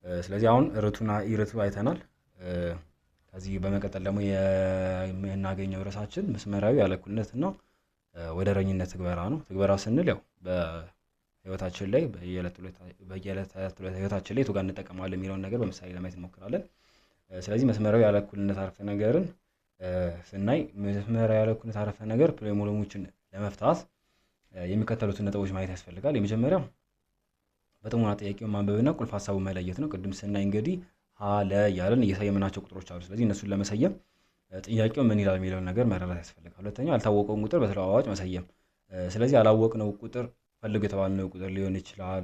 ስለዚህ አሁን ርቱና ኢርቱ አይተናል። ከዚህ በመቀጠል ደግሞ የምናገኘው ርዕሳችን መስመራዊ ያለ እኩልነት እና ወደረኝነት ትግበራ ነው። ትግበራ ስንል ያው በህይወታችን ላይ በየዕለት ህይወታችን ላይ የቱ ጋር እንጠቀማለን የሚለውን ነገር በምሳሌ ለማየት እንሞክራለን። ስለዚህ መስመራዊ ያለ እኩልነት አረፍተ ነገርን ስናይ መስመራዊ ያለ እኩልነት አረፍተ ነገር ፕሮብሌሞችን ለመፍታት የሚከተሉትን ነጥቦች ማየት ያስፈልጋል። የመጀመሪያው በጥሞና ጥያቄውን ማንበብና ቁልፍ ሀሳቡን መለየት ነው። ቅድም ስናይ እንግዲህ ሀ ለ እያለን እየሰየምናቸው ቁጥሮች አሉ። ስለዚህ እነሱን ለመሰየም ጥያቄው ምን ይላል የሚለውን ነገር መረዳት ያስፈልጋል። ሁለተኛው ያልታወቀውን ቁጥር በተለዋዋጭ መሰየም። ስለዚህ ያላወቅነው ቁጥር ፈልጉ የተባልነው ቁጥር ሊሆን ይችላል፣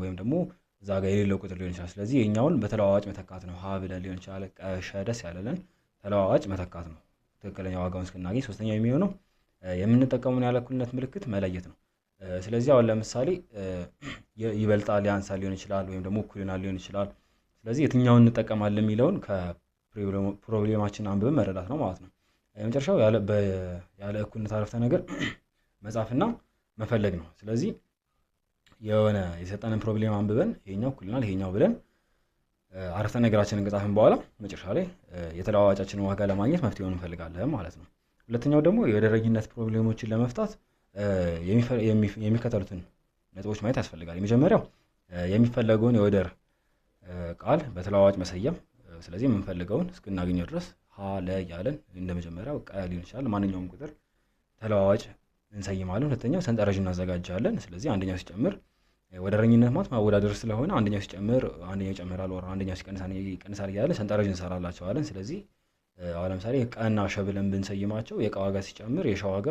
ወይም ደግሞ እዛ ጋር የሌለው ቁጥር ሊሆን ይችላል። ስለዚህ የኛውን በተለዋዋጭ መተካት ነው። ሀ ብለን ሊሆን ይችላል፣ ቀሸ ደስ ያለለን ተለዋዋጭ መተካት ነው ትክክለኛ ዋጋውን እስክናገኝ። ሶስተኛው የሚሆነው የምንጠቀመውን ያለ እኩልነት ምልክት መለየት ነው። ስለዚህ አሁን ለምሳሌ ይበልጣል ያንሳል ሊሆን ይችላል፣ ወይም ደግሞ እኩል ይሆናል ሊሆን ይችላል። ስለዚህ የትኛውን እንጠቀማለን የሚለውን ከፕሮብሌማችን አንብበን መረዳት ነው ማለት ነው። የመጨረሻው ያለ እኩልነት አረፍተ ነገር መጻፍና መፈለግ ነው። ስለዚህ የሆነ የሰጠንን ፕሮብሌም አንብበን ይሄኛው እኩል ይሆናል ይሄኛው ብለን አረፍተ ነገራችንን ከጻፍን በኋላ መጨረሻ ላይ የተለዋዋጫችንን ዋጋ ለማግኘት መፍትሄውን እንፈልጋለን ማለት ነው። ሁለተኛው ደግሞ የወደረኝነት ፕሮብሌሞችን ለመፍታት የሚከተሉትን ነጥቦች ማየት ያስፈልጋል። የመጀመሪያው የሚፈለገውን የወደር ቃል በተለዋዋጭ መሰየም። ስለዚህ የምንፈልገውን እስክናገኘው ድረስ ሀ ለ እያለን እንደመጀመሪያው ቀ ሊሆን ይችላል ማንኛውም ቁጥር ተለዋዋጭ እንሰይማለን። ሁለተኛው ሰንጠረዥ እናዘጋጃለን። ስለዚህ አንደኛው ሲጨምር ወደረኝነት ማለት ማወዳደር ስለሆነ አንደኛው ሲጨምር አንደኛው ይጨምራል፣ ወራ አንደኛው ሲቀንሳል እያለ ሰንጠረዥ እንሰራላቸዋለን። ስለዚህ አሁን ለምሳሌ ቀና ሸ ብለን ብንሰይማቸው የቀ ዋጋ ሲጨምር የሸ ዋጋ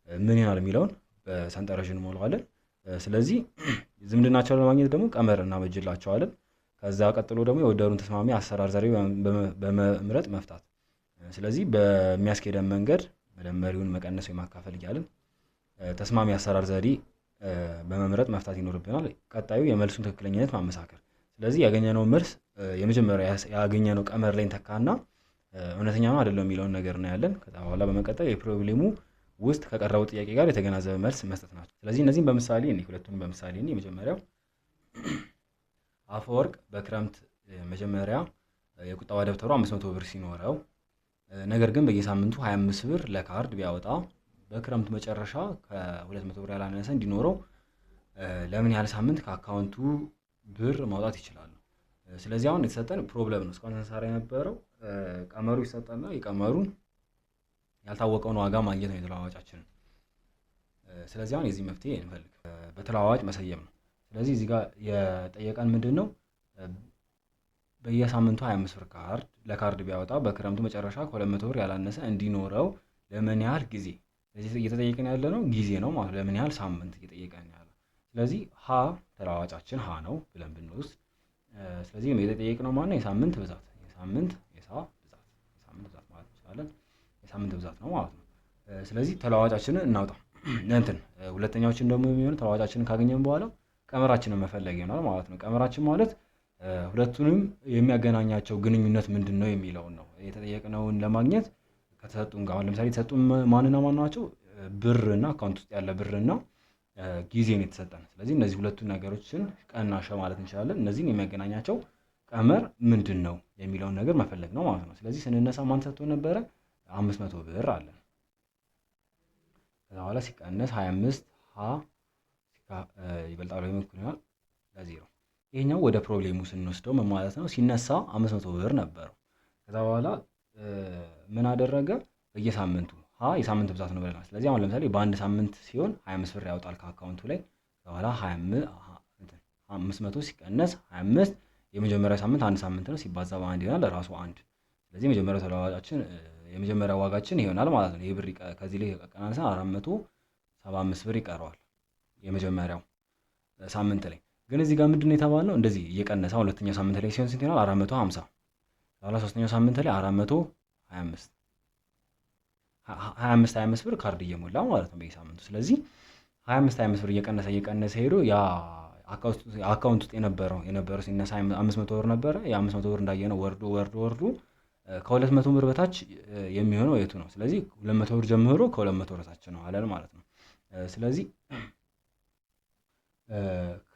ምን ይሆናል የሚለውን በሰንጠረዥ እንሞላዋለን። ስለዚህ ዝምድናቸውን ለማግኘት ደግሞ ቀመር እናበጅላቸዋለን። ከዛ ቀጥሎ ደግሞ የወደሩን ተስማሚ አሰራር ዘዴ በመምረጥ መፍታት። ስለዚህ በሚያስኬደን መንገድ መደመሪውን መቀነስ ወይ ማካፈል እያልን ተስማሚ አሰራር ዘዴ በመምረጥ መፍታት ይኖርብናል። ቀጣዩ የመልሱን ትክክለኛነት ማመሳከር። ስለዚህ ያገኘነው መልስ የመጀመሪያ ያገኘነው ቀመር ላይ እንተካና እውነተኛ ነው አይደለም የሚለውን ነገር እናያለን። ከዛ በኋላ በመቀጠል የፕሮብሌሙ ውስጥ ከቀረበው ጥያቄ ጋር የተገናዘበ መልስ መስጠት ናቸው። ስለዚህ እነዚህም በምሳሌ ሁለቱንም በምሳሌ የመጀመሪያው አፈወርቅ በክረምት መጀመሪያ የቁጠባ ደብተሩ 500 ብር ሲኖረው ነገር ግን በየሳምንቱ 25 ብር ለካርድ ቢያወጣ በክረምት መጨረሻ ከ200 ብር ያላነሰ እንዲኖረው ለምን ያህል ሳምንት ከአካውንቱ ብር ማውጣት ይችላል? ስለዚህ አሁን የተሰጠን ፕሮብለም ነው። እስካሁን ተንሳራ የነበረው ቀመሩ ይሰጠና የቀመሩን ያልታወቀውን ዋጋ ማግኘት ነው የተለዋዋጫችንን። ስለዚህ አሁን የዚህ መፍትሄ እንፈልግ በተለዋዋጭ መሰየም ነው። ስለዚህ እዚህ ጋር የጠየቀን ምንድነው በየሳምንቱ 25 ብር ለካርድ ቢያወጣ በክረምቱ መጨረሻ ከ200 ብር ያላነሰ እንዲኖረው ለምን ያህል ጊዜ። ስለዚህ እየተጠየቀን ያለ ነው ጊዜ ነው ማለት ለምን ያህል ሳምንት እየተጠየቀን ያለ። ስለዚህ ሀ ተለዋዋጫችን ሀ ነው ብለን ብንወስድ ስለዚህ የተጠየቅነው ማለት ነው የሳምንት ብዛት የሳምንት ብዛት ማለት እንችላለን። የሳምንት ብዛት ነው ማለት ነው። ስለዚህ ተለዋዋጫችንን እናውጣ። ሁለተኛዎችን ደግሞ የሚሆነው ተለዋዋጫችንን ካገኘን በኋላ ቀመራችንን መፈለግ ይሆናል ማለት ነው። ቀመራችን ማለት ሁለቱንም የሚያገናኛቸው ግንኙነት ምንድነው የሚለውን ነው። የተጠየቅነውን ለማግኘት ከተሰጡን ጋር ለምሳሌ የተሰጡን ማንና ማን ናቸው? ብርና አካውንት ውስጥ ያለ ብርና ጊዜ ነው የተሰጠን። ስለዚህ እነዚህ ሁለቱን ነገሮችን ቀና ሸ ማለት እንችላለን። እነዚህን የሚያገናኛቸው ቀመር ምንድነው የሚለውን ነገር መፈለግ ነው ማለት ነው። ስለዚህ ስንነሳ ማን ሰጥቶን ነበረ? 500 ብር አለን። ከዛ በኋላ ሲቀነስ 25 ሀ ይበልጣል ወይም እኩል ይሆናል ለ0። ይሄኛው ወደ ፕሮብሌሙ ስንወስደው ምን ማለት ነው? ሲነሳ 500 ብር ነበረው። ከዛ በኋላ ምን አደረገ? በየሳምንቱ ሀ የሳምንት ብዛት ነው ብለናል። ስለዚህ አሁን ለምሳሌ በአንድ ሳምንት ሲሆን 25 ብር ያወጣል ከአካውንቱ ላይ። በኋላ 500 ሲቀነስ 25 የመጀመሪያው ሳምንት አንድ ሳምንት ነው ሲባዛ በአንድ ይሆናል ለራሱ አንድ። ስለዚህ የመጀመሪያው ተለዋዋጫችን የመጀመሪያው ዋጋችን ይሆናል ማለት ነው። ይሄ ብር ከዚህ ላይ ቀናንሳ 475 ብር ይቀረዋል የመጀመሪያው ሳምንት ላይ። ግን እዚህ ጋር ምንድነው የተባለው? እንደዚህ እየቀነሰ ሁለተኛው ሳምንት ላይ ሲሆን ስንት ይሆናል? 450። በኋላ ሶስተኛው ሳምንት ላይ 425 ብር ካርድ እየሞላ ማለት ነው በየሳምንቱ። ስለዚህ 25 ብር እየቀነሰ ሄዶ ያ አካውንት ውስጥ የነበረው ሲነሳ 500 ብር ነበረ። የ500 ብር እንዳየነው ወርዶ ከ200 ብር በታች የሚሆነው የቱ ነው? ስለዚህ 200 ብር ጀምሮ ከ200 ብር በታች ነው አለን ማለት ነው። ስለዚህ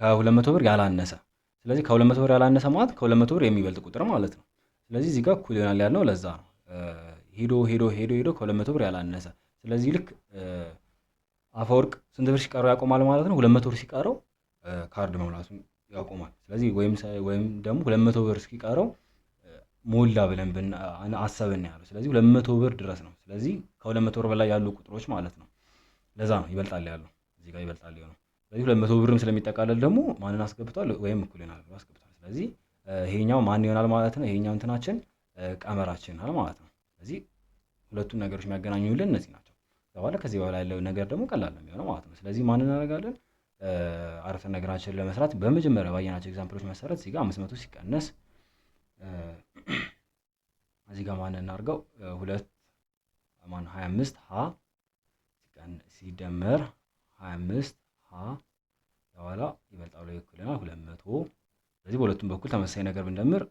ከ200 ብር ያላነሰ ስለዚህ ከ200 ብር ያላነሰ ማለት ከ200 ብር የሚበልጥ ቁጥር ማለት ነው። ስለዚህ እዚህ ጋር እኩል ይሆናል ያልነው ለዛ ነው። ሄዶ ሄዶ ሄዶ ሄዶ ከ200 ብር ያላነሰ። ስለዚህ ልክ አፈወርቅ ስንት ብር ሲቀረው ያቆማል ማለት ነው? 200 ብር ሲቀረው ካርድ መሙላቱን ያቆማል። ስለዚህ ወይም ደግሞ 200 ብር እስኪቀረው ሞላ ብለን አሰብን ያለው። ስለዚህ 200 ብር ድረስ ነው። ስለዚህ ከ200 ብር በላይ ያሉ ቁጥሮች ማለት ነው። ለዛ ነው ይበልጣል ያለው። እዚህ ጋር ይበልጣል ያለው። ስለዚህ 200 ብርም ስለሚጠቃለል ደግሞ ማንን አስገብቷል? ወይም እኩል ይሆናል ብሎ አስገብቷል። ስለዚህ ይሄኛው ማን ይሆናል ማለት ነው? ይሄኛው እንትናችን ቀመራችን ይሆናል ማለት ነው። ስለዚህ ሁለቱን ነገሮች የሚያገናኙልን እነዚህ ናቸው። በኋላ ከዚህ በኋላ ያለው ነገር ደግሞ ቀላል ነው የሚሆነው ማለት ነው። ስለዚህ ማን እናደርጋለን? አረፍተ ነገራችንን ለመስራት በመጀመሪያ ባየናቸው ኤግዛምፕሎች መሰረት እዚህ ጋር 500 ሲቀነስ እዚህ ጋር ማን እናድርገው? 25 ሀ ሲደመር 25 ሀ በኋላ ይበልጣል ወይ እኩል ይሆናል 200። ስለዚህ በሁለቱም በኩል ተመሳሳይ ነገር ብንደምር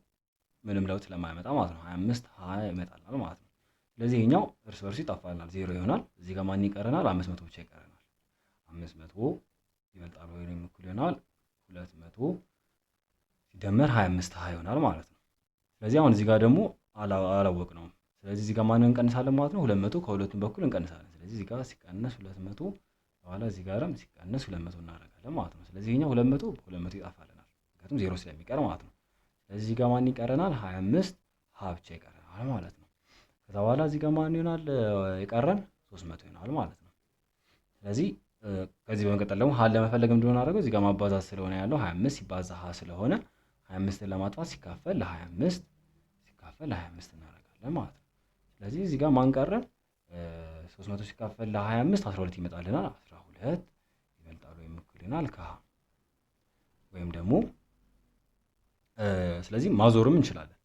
ምንም ለውጥ ስለማይመጣ ማለት ነው 25 ሀ ይመጣል ማለት ነው። ስለዚህ ይሄኛው እርስ በርሱ ይጣፋልናል፣ 0 ይሆናል። እዚህ ጋር ማን ይቀረናል? 500 ብቻ ይቀረናል። 500 ይበልጣል ወይ እኩል ይሆናል 200 ሲደመር 25 ሀ ይሆናል ማለት ነው። ስለዚህ አሁን እዚህ ጋር ደግሞ አላወቅነውም። ስለዚህ እዚህ ጋር ማንን እንቀንሳለን ማለት ነው? 200 ከሁለቱም በኩል እንቀንሳለን። ስለዚህ እዚህ ጋር ሲቀነስ 200 በኋላ እዚህ ጋርም ሲቀነስ 200 እናደርጋለን ማለት ነው። ስለዚህ ይሄኛው 200 በ200 ይጣፋልናል፣ ምክንያቱም 0 ስለሚቀር ማለት ነው። ስለዚህ እዚህ ጋር ማን ይቀረናል? 25 ሀ ብቻ ይቀረናል ማለት ነው። ከዛ በኋላ እዚህ ጋር ማን ይሆናል የቀረን? 300 ይሆናል ማለት ነው። ስለዚህ ከዚህ በመቀጠል ደግሞ ሀን ለመፈለግ እንደሆነ አደረገው እዚህ ጋር ማባዛት ስለሆነ ያለው 25 ሲባዛ ሀ ስለሆነ 25ን ለማጥፋት ሲካፈል ለ25 እናደርጋለን ማለት ነው። ስለዚህ እዚህ ጋር ማን ቀረን? 300 ሲካፈል ለ25 12 ይመጣልናል። 12 ይበልጣል ወይም እኩል ይሆናል ከሀ ወይም ደግሞ ስለዚህ ማዞርም እንችላለን።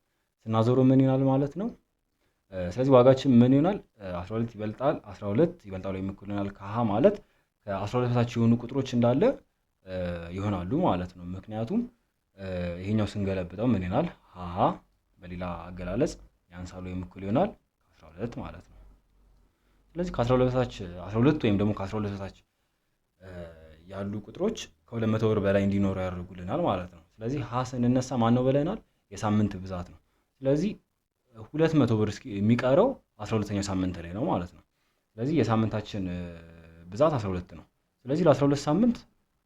ስናዞር ምን ይሆናል ማለት ነው? ስለዚህ ዋጋችን ምን ይሆናል? 12 ይበልጣል ወይም እኩል ይሆናል ከሀ ማለት ከ12 በታች የሆኑ ቁጥሮች እንዳለ ይሆናሉ ማለት ነው። ምክንያቱም ይሄኛው ስንገለብጠው ምን ይሆናል? ሀ በሌላ አገላለጽ ያንሳል ወይም እኩል ይሆናል ከ12 ማለት ነው። ስለዚህ ከ12 በታች 12 ወይም ደግሞ ከ12 በታች ያሉ ቁጥሮች ከ200 ብር በላይ እንዲኖሩ ያደርጉልናል ማለት ነው። ስለዚህ ሀ ስንነሳ ማን ነው ብለናል? የሳምንት ብዛት ነው። ስለዚህ 200 ብር የሚቀረው 12ኛው ሳምንት ላይ ነው ማለት ነው። ስለዚህ የሳምንታችን ብዛት 12 ነው። ስለዚህ ለ12 ሳምንት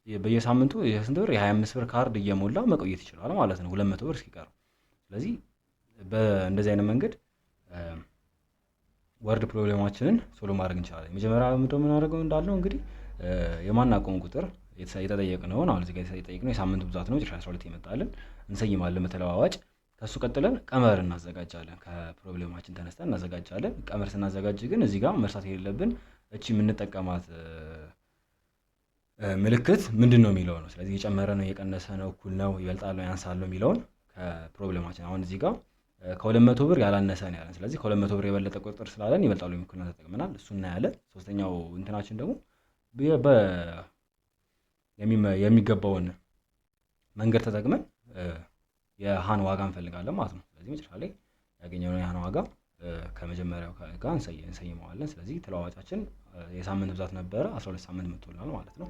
በየሳምንቱ የስንት ብር? የ25 ብር ካርድ እየሞላ መቆየት ይችላል ማለት ነው 200 ብር እስኪቀረው። ስለዚህ በእንደዚህ አይነት መንገድ ወርድ ፕሮብሌማችንን ሶልቭ ማድረግ እንችላለን። መጀመሪያ ምንድነው የምናደርገው እንዳልነው እንግዲህ የማናውቀውን ቁጥር የተጠየቅነውን አሁን እዚህ ጋር የተጠየቅነው የሳምንቱ ብዛት ነው 12 ይመጣልን እንሰይማለን በተለዋዋጭ። ከሱ ቀጥለን ቀመር እናዘጋጃለን። ከፕሮብሌማችን ተነስተን እናዘጋጃለን። ቀመር ስናዘጋጅ ግን እዚህ ጋር መርሳት የሌለብን እቺ የምንጠቀማት ምልክት ምንድን ነው የሚለው ነው። ስለዚህ የጨመረ ነው የቀነሰ ነው እኩል ነው ይበልጣል ነው ያንሳል ነው የሚለውን ከፕሮብሌማችን አሁን እዚህ ጋር ከ200 ብር ያላነሰ ነው ያለን። ስለዚህ ከ200 ብር የበለጠ ቁጥር ስላለን ይበልጣል ወይም እኩል ነው ተጠቅመናል። እሱ እናያለን። ሶስተኛው እንትናችን ደግሞ የሚገባውን መንገድ ተጠቅመን የሃን ዋጋ እንፈልጋለን ማለት ነው። ስለዚህ መጨረሻ ላይ ያገኘነው የሃን ዋጋ ከመጀመሪያው ጋር እንሰይመዋለን። ስለዚህ ተለዋዋጫችን የሳምንት ብዛት ነበረ 12 ሳምንት መጥቶልናል ማለት ነው።